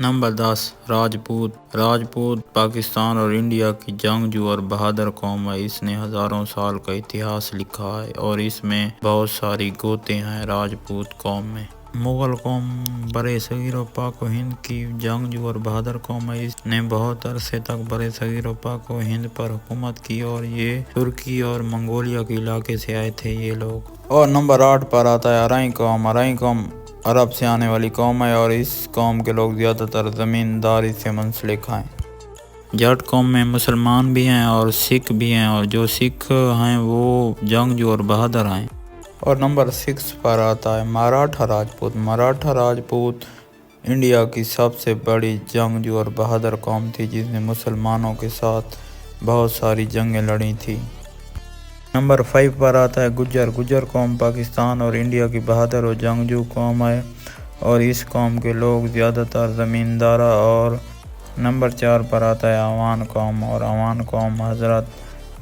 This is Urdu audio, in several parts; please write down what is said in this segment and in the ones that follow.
نمبر 10 راجپوت۔ راجپوت پاکستان اور انڈیا کی جنگجو اور بہادر قوم ہے۔ اس نے ہزاروں سال کا اتہاس لکھا ہے اور اس میں بہت ساری گوتے ہیں راجپوت قوم میں۔ مغل قوم برِ صغیر و پاک و ہند کی جنگجو اور بہادر قوم ہے۔ اس نے بہت عرصے تک برِ صغیر و پاک و ہند پر حکومت کی اور یہ ترکی اور منگولیا کے علاقے سے آئے تھے یہ لوگ۔ اور نمبر 8 پر آتا ہے آرائیں قوم۔ آرائیں قوم عرب سے آنے والی قوم ہے اور اس قوم کے لوگ زیادہ تر زمینداری سے منسلک ہیں۔ جٹ قوم میں مسلمان بھی ہیں اور سکھ بھی ہیں اور جو سکھ ہیں وہ جنگجو اور بہادر ہیں۔ اور نمبر 6 پر آتا ہے مراٹھا راجپوت۔ مراٹھا راجپوت انڈیا کی سب سے بڑی جنگجو اور بہادر قوم تھی جس نے مسلمانوں کے ساتھ بہت ساری جنگیں لڑی تھی۔ نمبر 5 پر آتا ہے گجر۔ گجر قوم پاکستان اور انڈیا کی بہادر و جنگجو قوم ہے اور اس قوم کے لوگ زیادہ تر زمیندارہ اور نمبر 4 پر آتا ہے عوان قوم۔ اور عوان قوم حضرت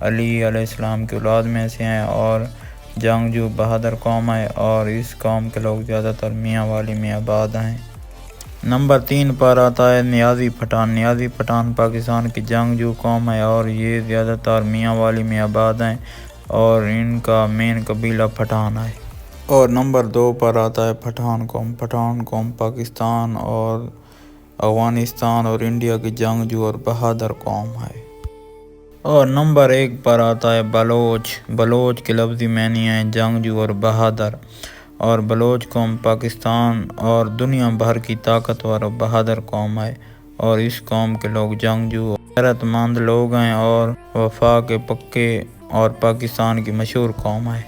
علی علیہ السلام کی اولاد میں سے ہیں اور جنگجو بہادر قوم ہے اور اس قوم کے لوگ زیادہ تر میاں والی میں آباد ہیں۔ نمبر 3 پر آتا ہے نیازی پٹھان۔ نیازی پٹھان پاکستان کی جنگجو قوم ہے اور یہ زیادہ تر میاں والی میں آباد ہیں اور ان کا مین قبیلہ پٹھان ہے۔ اور نمبر 2 پر آتا ہے پٹھان قوم۔ پٹھان قوم پاکستان اور افغانستان اور انڈیا کی جنگجو اور بہادر قوم ہے۔ اور نمبر 1 پر آتا ہے بلوچ۔ بلوچ کے لفظی معنی ہیں جنگجو اور بہادر اور بلوچ قوم پاکستان اور دنیا بھر کی طاقتور اور بہادر قوم ہے اور اس قوم کے لوگ جنگجو غیرت مند لوگ ہیں اور وفا کے پکے اور پاکستان کی مشہور قوم ہے۔